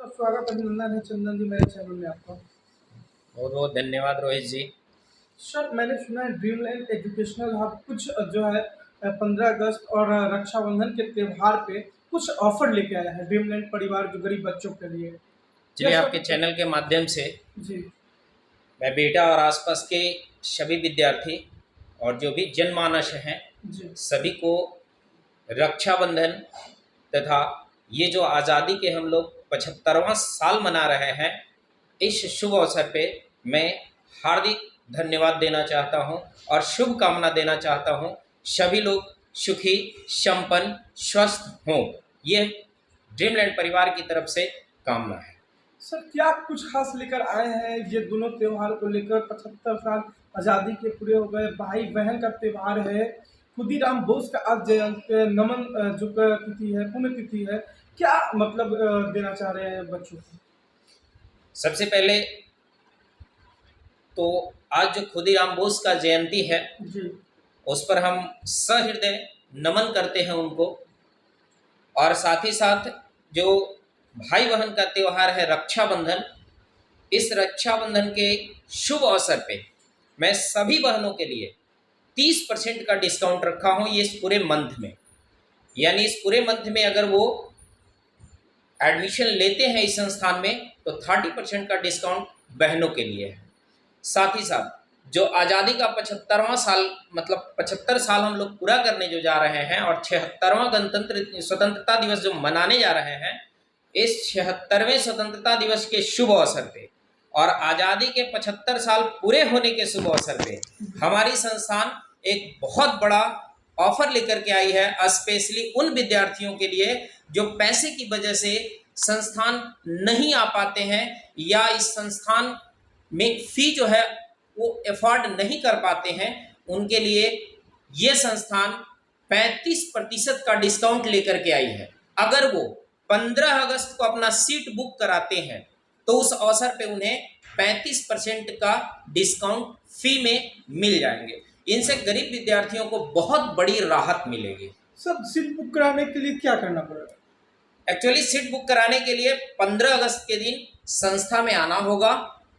स्वागत अभिनंदन है चंदन जी मेरे चैनल में आपका। बहुत बहुत धन्यवाद रोहित जी। सर मैंने सुना है ड्रीमलैंड एजुकेशनल हब कुछ जो है 15 अगस्त और रक्षाबंधन के त्योहार पे कुछ ऑफर लेके आया है ड्रीमलैंड परिवार जो गरीब बच्चों के लिए। जी, यह मैं आपके सब चैनल के माध्यम से जी मैं बेटा और आसपास के सभी विद्यार्थी और जो भी जनमानस हैं जी सभी को रक्षाबंधन तथा ये जो आज़ादी के हम लोग 75वां साल मना रहे हैं, इस शुभ अवसर पे मैं हार्दिक धन्यवाद देना चाहता हूँ और शुभकामना देना चाहता हूँ। सभी लोग सुखी, संपन्न, स्वस्थ हों, ये ड्रीमलैंड परिवार की तरफ से कामना है। सर क्या कुछ खास लेकर आए हैं ये दोनों त्योहार को लेकर? 75 साल आज़ादी के पूरे हो गए, भाई बहन का त्योहार है, खुदीराम बोस का आज नमन जो तिथि है, पुण्यतिथि है। क्या मतलब देना चाह रहे हैं बच्चों को? सबसे पहले तो आज जो खुदीराम बोस का जयंती है, जी उस पर हम सहृदय नमन करते हैं उनको। और साथ ही साथ जो भाई बहन का त्यौहार है रक्षाबंधन, इस रक्षाबंधन के शुभ अवसर पे मैं सभी बहनों के लिए 30% का डिस्काउंट रखा हूँ ये इस पूरे मंथ में। यानी इस पूरे मंथ में अगर वो एडमिशन लेते हैं इस संस्थान में तो 30% का डिस्काउंट बहनों के लिए है। साथ ही साथ जो आज़ादी का 75वां साल मतलब 75 साल हम लोग पूरा करने जो जा रहे हैं और 76वां गणतंत्र स्वतंत्रता दिवस जो मनाने जा रहे हैं, इस 76वें स्वतंत्रता दिवस के शुभ अवसर पे और आज़ादी के 75 साल पूरे होने के शुभ अवसर पे हमारी संस्थान एक बहुत बड़ा ऑफर लेकर के आई है, स्पेशली उन विद्यार्थियों के लिए जो पैसे की वजह से संस्थान नहीं आ पाते हैं या इस संस्थान में फी जो है वो अफोर्ड नहीं कर पाते हैं। उनके लिए ये संस्थान 35% का डिस्काउंट लेकर के आई है। अगर वो 15 अगस्त को अपना सीट बुक कराते हैं तो उस अवसर पे उन्हें 35% का डिस्काउंट फी में मिल जाएंगे। इनसे गरीब विद्यार्थियों को बहुत बड़ी राहत मिलेगी। सर सीट बुक कराने के लिए क्या करना पड़ेगा? एक्चुअली सीट बुक कराने के लिए 15 अगस्त के दिन संस्था में आना होगा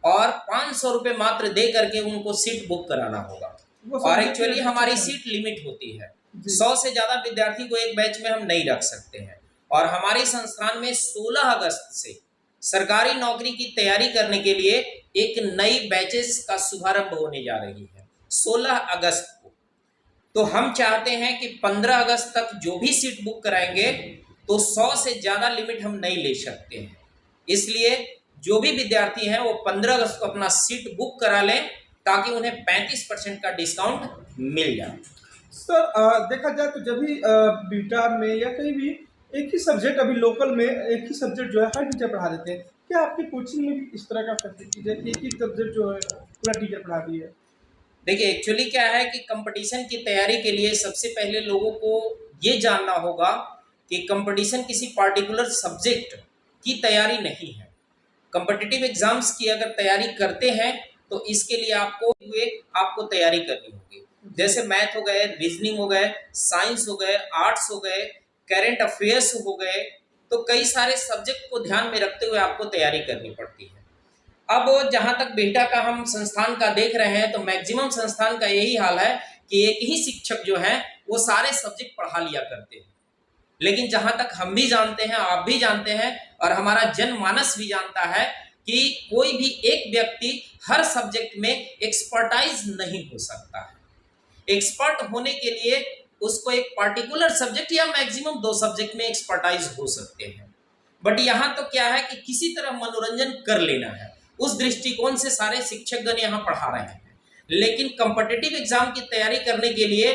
और 500 रुपये मात्र दे करके उनको सीट बुक कराना होगा। और एक्चुअली हमारी सीट लिमिट होती है, 100 से ज़्यादा विद्यार्थी को एक बैच में हम नहीं रख सकते हैं। और हमारे संस्थान में 16 अगस्त से सरकारी नौकरी की तैयारी करने के लिए एक नई बैचेस का शुभारंभ होने जा रही है 16 अगस्त को। तो हम चाहते हैं कि 15 अगस्त तक जो भी सीट बुक कराएंगे तो 100 से ज़्यादा लिमिट हम नहीं ले सकते हैं। इसलिए जो भी विद्यार्थी हैं वो 15 अगस्त को अपना सीट बुक करा लें ताकि उन्हें 35% का डिस्काउंट मिल जाए। सर देखा जाए तो जब भी बीटा में या कहीं भी एक ही सब्जेक्ट अभी लोकल में एक ही सब्जेक्ट जो है हर टीचर पढ़ा देते हैं। क्या आपकी कोचिंग में भी इस तरह का फैसिलिटी है कि एक ही सब्जेक्ट जो है पूरा टीचर पढ़ा दिए है? देखिए एक्चुअली क्या है कि कंपटीशन की तैयारी के लिए सबसे पहले लोगों को ये जानना होगा कि कंपटीशन किसी पार्टिकुलर सब्जेक्ट की तैयारी नहीं है। कॉम्पिटिटिव एग्जाम्स की अगर तैयारी करते हैं तो इसके लिए आपको तैयारी करनी होगी। जैसे मैथ हो गए, रीजनिंग हो गए, साइंस हो गए, आर्ट्स हो गए, करेंट अफेयर्स हो गए, तो कई सारे सब्जेक्ट को ध्यान में रखते हुए आपको तैयारी करनी पड़ती है। अब जहाँ तक बेटा का हम संस्थान का देख रहे हैं तो मैक्सिमम संस्थान का यही हाल है कि एक ही शिक्षक जो है वो सारे सब्जेक्ट पढ़ा लिया करते हैं। लेकिन जहां तक हम भी जानते हैं, आप भी जानते हैं और हमारा जनमानस भी जानता है कि कोई भी एक व्यक्ति हर सब्जेक्ट में एक्सपर्टाइज नहीं हो सकता है। एक्सपर्ट होने के लिए उसको एक पार्टिकुलर सब्जेक्ट या मैक्सिमम 2 सब्जेक्ट में एक्सपर्टाइज हो सकते हैं। बट यहाँ तो क्या है कि किसी तरह मनोरंजन कर लेना है, उस दृष्टिकोण से सारे शिक्षकगण यहाँ पढ़ा रहे हैं। लेकिन कॉम्पिटिटिव एग्जाम की तैयारी करने के लिए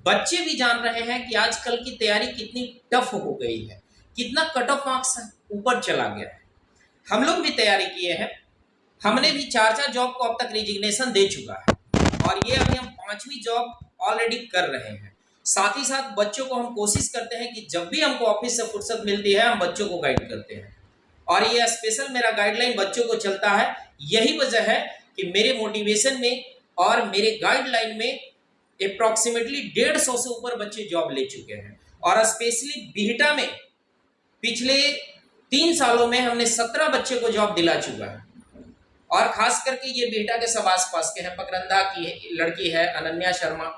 बच्चे भी जान रहे हैं कि आजकल की तैयारी कितनी टफ हो गई है, कितना कट ऑफ मार्क्स ऊपर चला गया है। हम लोग भी तैयारी किए हैं, हमने भी 4 जॉब को अब तक रिजिग्नेशन दे चुका है और ये अभी हम 5वीं जॉब ऑलरेडी कर रहे हैं। साथ ही साथ बच्चों को हम कोशिश करते हैं कि जब भी हमको ऑफिस से फुर्सत मिलती है हम बच्चों को गाइड करते हैं और ये स्पेशल मेरा गाइडलाइन बच्चों को चलता है। यही वजह है कि मेरे मोटिवेशन में और मेरे गाइडलाइन में अप्रॉक्सीमेटली 150 से ऊपर बच्चे जॉब ले चुके हैं। और स्पेशली बिहटा में पिछले 3 सालों में हमने 17 बच्चे को जॉब दिला चुका है। और खास करके ये बिहटा के सब आसपास के हैं। पकरंदा की लड़की है अनन्या शर्मा,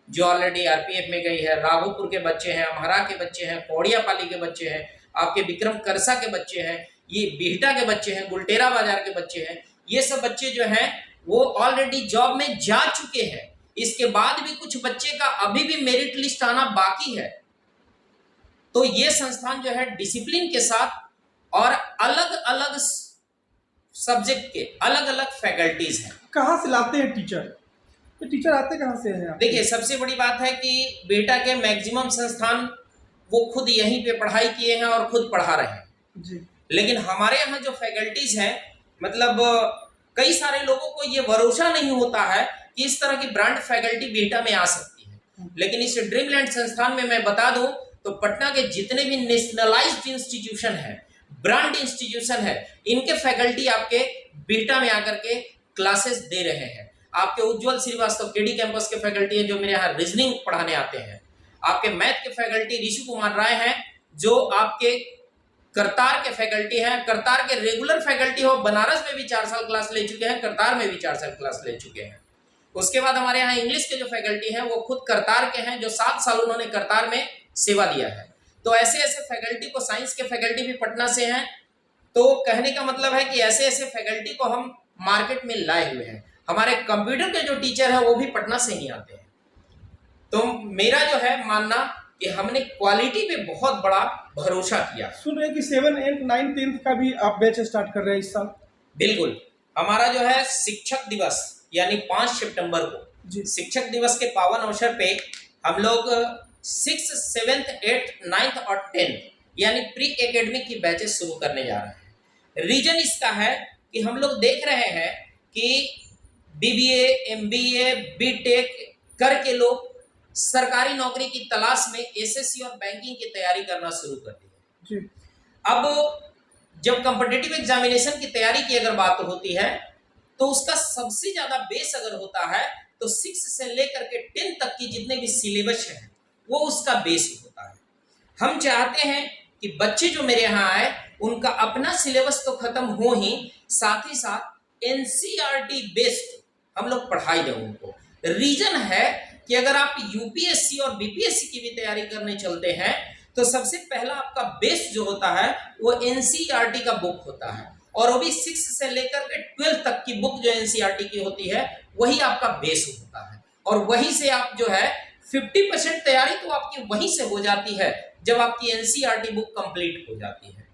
जो ऑलरेडी आरपीएफ में गई है। राघोपुर के बच्चे हैं, अमहरा के बच्चे हैं, कौड़ियापाली के बच्चे हैं, आपके विक्रम करसा के बच्चे हैं, ये बिहटा के बच्चे हैं, गुलटेरा बाजार के बच्चे हैं। ये सब बच्चे जो हैं वो ऑलरेडी जॉब में जा चुके हैं। इसके बाद भी कुछ बच्चे का अभी भी मेरिट लिस्ट आना बाकी है। तो ये संस्थान जो है डिसिप्लिन के साथ और अलग अलग सब्जेक्ट के अलग अलग फैकल्टीज हैं। कहाँ से लाते हैं टीचर? तो टीचर आते कहाँ से हैं? देखिए, सबसे बड़ी बात है कि बेटा के मैक्सिमम संस्थान वो खुद यहीं पे पढ़ाई किए हैं और खुद पढ़ा रहे हैं जी। लेकिन हमारे यहाँ जो फैकल्टीज हैं, मतलब कई सारे लोगों को ये भरोसा नहीं होता है कि इस तरह की ब्रांड फैकल्टी बेटा में आ सकती है। लेकिन इस ड्रीमलैंड संस्थान में मैं बता दूं तो पटना के जितने भी नेशनलाइज्ड इंस्टीट्यूशन है, ब्रांड इंस्टीट्यूशन है, इनके फैकल्टी आपके बेटा में आकर के क्लासेस दे रहे हैं। आपके उज्जवल श्रीवास्तव केडी कैंपस के फैकल्टी हैं जो मेरे यहाँ रीजनिंग पढ़ाने आते हैं। आपके मैथ के फैकल्टी ऋषि कुमार राय हैं जो आपके करतार के फैकल्टी हैं। करतार के रेगुलर फैकल्टी हो, बनारस में भी 4 साल क्लास ले चुके हैं, करतार में भी 4 साल क्लास ले चुके हैं। उसके बाद हमारे यहाँ इंग्लिश के जो फैकल्टी हैं वो खुद करतार के हैं, जो 7 साल उन्होंने करतार में सेवा दिया है। तो ऐसे ऐसे फैकल्टी को, साइंस के फैकल्टी भी पटना से हैं। तो कहने का मतलब है कि ऐसे ऐसे फैकल्टी को हम मार्केट में लाए हुए हैं। हमारे कंप्यूटर के जो टीचर हैं वो भी पटना से ही आते हैं। तो मेरा जो है मानना कि हमने क्वालिटी पे बहुत बड़ा भरोसा किया। सुन रहे हैं कि 7, 8, 9, 10 का भी आप बैच स्टार्ट कर रहे हैं इस साल? बिल्कुल। हमारा जो है शिक्षक दिवस यानी 5 सितंबर को शिक्षक दिवस के पावन अवसर पे हम लोग 6, 7, 8, 9 और 10 यानी प्री एकेडमिक की बैचेस शुरू करने जा रहे हैं। रीजन इसका है कि हम लोग देख रहे हैं कि बीबीए, एमबीए, बीटेक करके लोग सरकारी नौकरी की तलाश में एसएससी और बैंकिंग की तैयारी करना शुरू कर दी है। अब जब कॉम्पिटिटिव एग्जामिनेशन की तैयारी की अगर बात होती है तो उसका सबसे ज्यादा बेस अगर होता है तो 6 से लेकर के 10 तक की जितने भी सिलेबस है वो उसका बेस होता है। हम चाहते हैं कि बच्चे जो मेरे यहाँ आए उनका अपना सिलेबस तो खत्म हो ही, साथ ही साथ एनसीईआरटी बेस्ड हम लोग पढ़ाई दें उनको। रीजन है कि अगर आप यूपीएससी और बीपीएससी की भी तैयारी करने चलते हैं तो सबसे पहला आपका बेस जो होता है वो एनसीईआरटी का बुक होता है, और वो भी 6 से लेकर के 12 तक की बुक जो एनसीईआरटी की होती है वही आपका बेस होता है। और वहीं से आप जो है 50% तैयारी तो आपकी वहीं से हो जाती है जब आपकी एनसीईआरटी बुक कंप्लीट हो जाती है।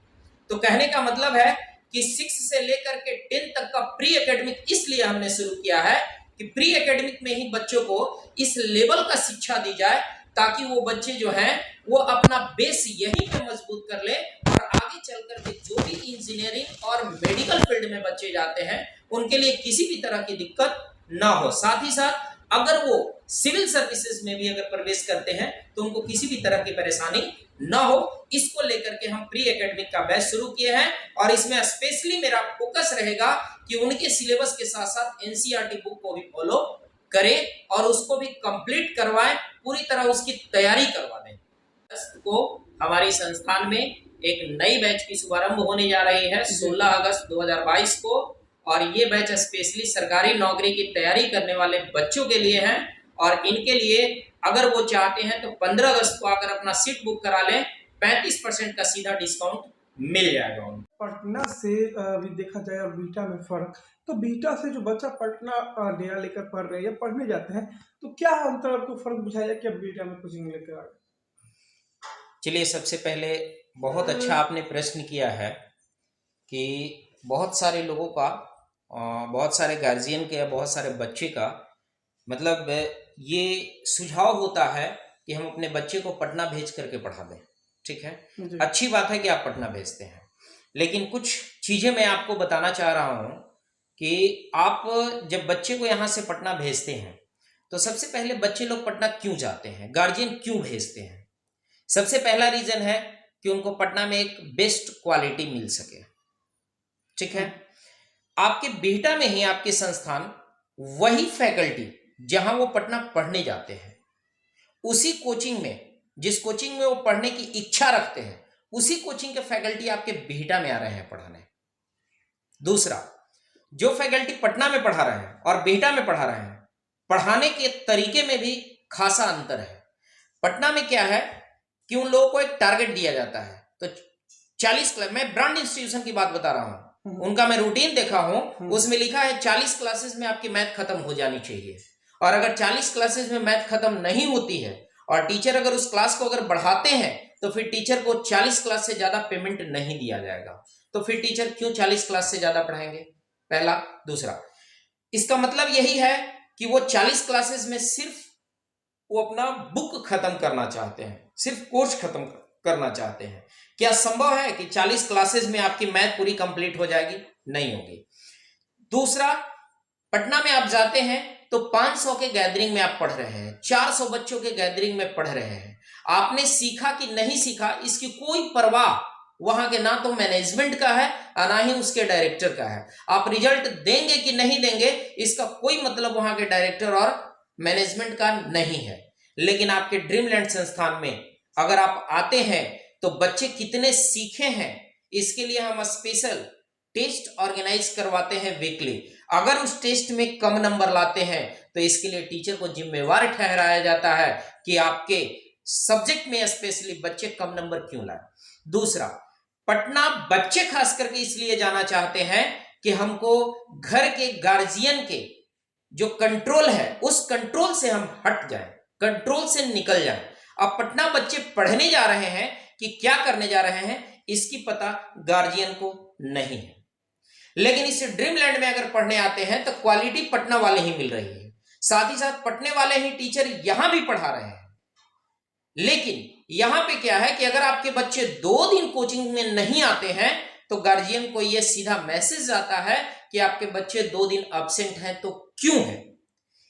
तो कहने का मतलब है कि 6 से लेकर के 10 तक का प्री एकेडमिक इसलिए हमने शुरू किया है कि प्री एकेडमिक में ही बच्चों को इस लेवल का शिक्षा दी जाए ताकि वो बच्चे जो हैं वो अपना बेस यहीं पे मजबूत कर ले और आगे चल करके जो भी इंजीनियरिंग और मेडिकल फील्ड में बच्चे जाते हैं उनके लिए किसी भी तरह की दिक्कत ना हो। साथ ही साथ अगर वो सिविल सर्विसेज में भी अगर प्रवेश करते हैं तो उनको किसी भी तरह की परेशानी ना हो। इसको लेकर के हम प्री एकेडमिक का बैच शुरू किए हैं और इसमें स्पेशली मेरा फोकस रहेगा कि उनके सिलेबस के साथ साथ एनसीईआरटी बुक को भी फॉलो करें और उसको भी कंप्लीट करवाएं, पूरी तरह उसकी तैयारी करवा दें। को हमारी संस्थान में एक नई बैच की शुभारंभ होने जा रही है 16 अगस्त 2022 को, और ये बैच स्पेशली सरकारी नौकरी की तैयारी करने वाले बच्चों के लिए है। और इनके लिए अगर वो चाहते हैं तो 15 अगस्त को आकर अपना सीट बुक करा लें, 35% का सीधा डिस्काउंट मिल जाएगा। पटना से भी देखा जाए और बीटा में फर्क, तो बीटा से जो बच्चा पटना डेरा लेकर पढ़ रहे हैं या पढ़ने जाते हैं तो क्या अंतर आपको फर्क बुझाया कि अब बीटा में कोचिंग लेकर आ गए? चलिए, सबसे पहले बहुत अच्छा आपने प्रश्न किया है कि बहुत सारे लोगों का, बहुत सारे गार्जियन के या बहुत सारे बच्चे का मतलब ये सुझाव होता है कि हम अपने बच्चे को पटना भेज करके पढ़ा दें। ठीक है, अच्छी बात है कि आप पटना भेजते हैं, लेकिन कुछ चीज़ें मैं आपको बताना चाह रहा हूँ कि आप जब बच्चे को यहाँ से पटना भेजते हैं तो सबसे पहले बच्चे लोग पटना क्यों जाते हैं, गार्जियन क्यों भेजते हैं। सबसे पहला रीजन है कि उनको पटना में एक बेस्ट क्वालिटी मिल सके। ठीक है, आपके बिहटा में ही आपके संस्थान वही फैकल्टी जहां वो पटना पढ़ने जाते हैं, उसी कोचिंग में, जिस कोचिंग में वो पढ़ने की इच्छा रखते हैं, उसी कोचिंग के फैकल्टी आपके बिहटा में आ रहे हैं पढ़ाने। दूसरा, जो फैकल्टी पटना में पढ़ा रहे हैं और बिहटा में पढ़ा रहे हैं, पढ़ाने के तरीके में भी खासा अंतर है। पटना में क्या है कि उन लोगों को एक टारगेट दिया जाता है, तो 40 क्लास, मैं ब्रांड इंस्टीट्यूशन की बात बता रहा हूं, उनका मैं रूटीन देखा हूं, उसमें लिखा है 40 क्लासेस में आपकी मैथ खत्म हो जानी चाहिए। और अगर 40 क्लासेस में मैथ खत्म नहीं होती है और टीचर अगर उस क्लास को अगर बढ़ाते हैं तो फिर टीचर को 40 क्लास से ज्यादा पेमेंट नहीं दिया जाएगा। तो फिर टीचर क्यों 40 क्लास से ज्यादा पढ़ाएंगे, पहला। दूसरा, इसका मतलब यही है कि वो 40 क्लासेस में सिर्फ वो अपना बुक खत्म करना चाहते हैं, सिर्फ कोर्स खत्म करना चाहते हैं। क्या संभव है कि 40 क्लासेस में आपकी मैथ पूरी कंप्लीट हो जाएगी? नहीं होगी। दूसरा, पटना में आप जाते हैं तो 500 के गैदरिंग में आप पढ़ रहे हैं, 400 बच्चों के गैदरिंग में पढ़ रहे हैं। आपने सीखा कि नहीं सीखा इसकी कोई परवाह वहां के ना तो मैनेजमेंट का है और ना ही उसके डायरेक्टर का है। आप रिजल्ट देंगे कि नहीं देंगे इसका कोई मतलब वहां के डायरेक्टर और मैनेजमेंट का नहीं है। लेकिन आपके ड्रीमलैंड संस्थान में अगर आप आते हैं तो बच्चे कितने सीखे हैं इसके लिए हम स्पेशल टेस्ट ऑर्गेनाइज करवाते हैं वीकली। अगर उस टेस्ट में कम नंबर लाते हैं तो इसके लिए टीचर को जिम्मेवार ठहराया जाता है कि आपके सब्जेक्ट में स्पेशली बच्चे कम नंबर क्यों लाए। दूसरा, पटना बच्चे खास करके इसलिए जाना चाहते हैं कि हमको घर के गार्जियन के जो कंट्रोल है उस कंट्रोल से हम हट जाएं, कंट्रोल से निकल जाएं। अब पटना बच्चे पढ़ने जा रहे हैं कि क्या करने जा रहे हैं इसकी पता गार्जियन को नहीं है। लेकिन इस ड्रीमलैंड में अगर पढ़ने आते हैं तो क्वालिटी पटना वाले ही मिल रही है, साथ ही साथ पढ़ने वाले ही टीचर यहां भी पढ़ा रहे हैं। लेकिन यहां पे क्या है कि अगर आपके बच्चे 2 दिन कोचिंग में नहीं आते हैं तो गार्जियन को यह सीधा मैसेज आता है कि आपके बच्चे 2 दिन एब्सेंट हैं, तो क्यों है।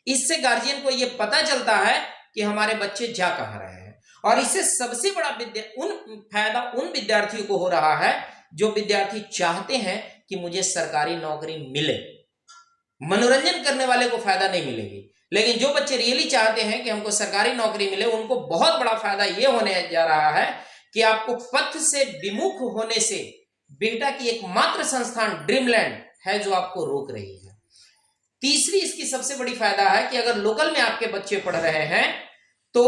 इससे गार्जियन को यह पता चलता है कि हमारे बच्चे जा कहां रहे हैं। और इससे सबसे बड़ा फायदा उन विद्यार्थियों को हो रहा है जो विद्यार्थी चाहते हैं कि मुझे सरकारी नौकरी मिले। मनोरंजन करने वाले को फायदा नहीं मिलेगी, लेकिन जो बच्चे रियली चाहते हैं कि हमको सरकारी नौकरी मिले उनको बहुत बड़ा फायदा यह होने जा रहा है कि आपको पथ से विमुख होने से बेटा की एकमात्र संस्थान ड्रीमलैंड है जो आपको रोक रही है। तीसरी इसकी सबसे बड़ी फायदा है कि अगर लोकल में आपके बच्चे पढ़ रहे हैं तो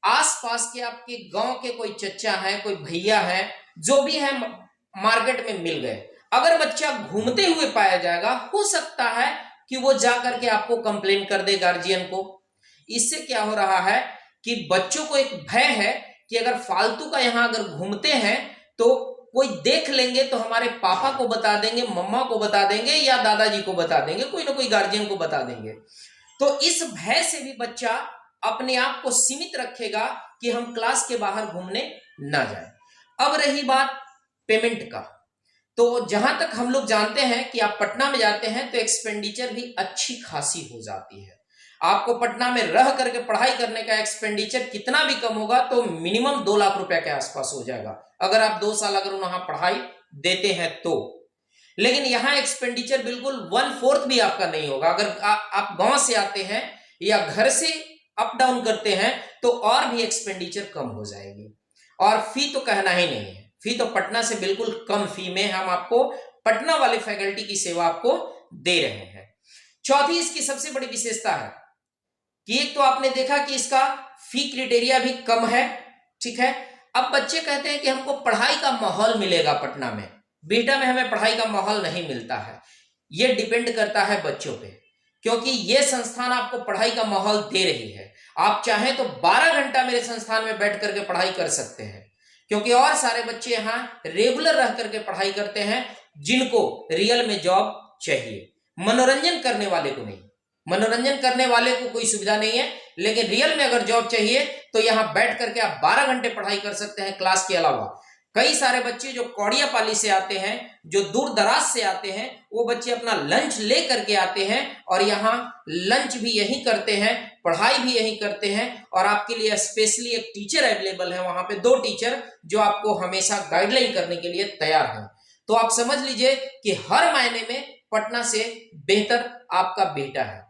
आसपास के आपके गांव के कोई चचा है, कोई भैया है, जो भी है मार्केट में मिल गए। अगर बच्चा घूमते हुए पाया जाएगा हो सकता है कि वो जाकर के आपको कंप्लेन कर दे गार्जियन को। इससे क्या हो रहा है कि बच्चों को एक भय है कि अगर फालतू का यहां अगर घूमते हैं तो कोई देख लेंगे तो हमारे पापा को बता देंगे, मम्मा को बता देंगे या दादाजी को बता देंगे, कोई ना कोई गार्जियन को बता देंगे। तो इस भय से भी बच्चा अपने आप को सीमित रखेगा कि हम क्लास के बाहर घूमने ना जाएं। अब रही बात पेमेंट का, तो जहां तक हम लोग जानते हैं कि आप पटना में जाते हैं तो एक्सपेंडिचर भी अच्छी खासी हो जाती है। आपको पटना में रह करके पढ़ाई करने का एक्सपेंडिचर कितना भी कम होगा तो मिनिमम 2 लाख रुपए के आसपास हो जाएगा अगर आप 2 साल अगर वहां पढ़ाई देते हैं तो। लेकिन यहां एक्सपेंडिचर बिल्कुल 1/4 भी आपका नहीं होगा। अगर आप गांव से आते हैं या घर से अप डाउन करते हैं तो और भी एक्सपेंडिचर कम हो जाएगी। और फी तो कहना ही नहीं है, फी तो पटना से बिल्कुल कम फी में हम आपको पटना वाले फैकल्टी की सेवा आपको दे रहे हैं। चौथी इसकी सबसे बड़ी विशेषता है कि एक तो आपने देखा कि इसका फी क्राइटेरिया भी कम है, ठीक है। अब बच्चे कहते हैं कि हमको पढ़ाई का माहौल मिलेगा पटना में, बिहटा में हमें पढ़ाई का माहौल नहीं मिलता है। यह डिपेंड करता है बच्चों पे, क्योंकि यह संस्थान आपको पढ़ाई का माहौल दे रही है। आप चाहें तो 12 घंटा मेरे संस्थान में बैठ करके पढ़ाई कर सकते हैं, क्योंकि और सारे बच्चे यहाँ रेगुलर रह करके पढ़ाई करते हैं जिनको रियल में जॉब चाहिए। मनोरंजन करने वाले को नहीं, मनोरंजन करने वाले को कोई सुविधा नहीं है, लेकिन रियल में अगर जॉब चाहिए तो यहाँ बैठ करके आप 12 घंटे पढ़ाई कर सकते हैं क्लास के अलावा। कई सारे बच्चे जो कौड़ियापाली से आते हैं, जो दूर दराज से आते हैं, वो बच्चे अपना लंच ले करके आते हैं और यहाँ लंच भी यहीं करते हैं, पढ़ाई भी यहीं करते हैं। और आपके लिए स्पेशली एक टीचर अवेलेबल है वहां पे, 2 टीचर जो आपको हमेशा गाइडलाइन करने के लिए तैयार हैं। तो आप समझ लीजिए कि हर मायने में पटना से बेहतर आपका बेटा है।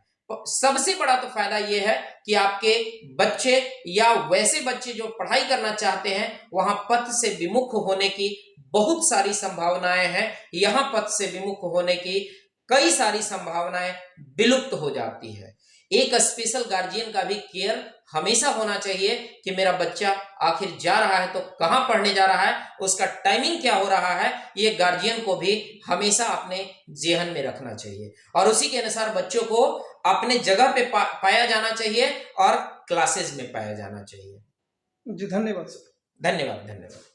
सबसे बड़ा तो फायदा यह है कि आपके बच्चे या वैसे बच्चे जो पढ़ाई करना चाहते हैं वहां पथ से विमुख होने की बहुत सारी संभावनाएं हैं, यहां पथ से विमुख होने की कई सारी संभावनाएं विलुप्त हो जाती है। एक स्पेशल गार्जियन का भी केयर हमेशा होना चाहिए कि मेरा बच्चा आखिर जा रहा है तो कहां पढ़ने जा रहा है, उसका टाइमिंग क्या हो रहा है, ये गार्जियन को भी हमेशा अपने जेहन में रखना चाहिए और उसी के अनुसार बच्चों को अपने जगह पे पाया जाना चाहिए और क्लासेस में पाया जाना चाहिए। जी धन्यवाद सर। धन्यवाद धन्यवाद।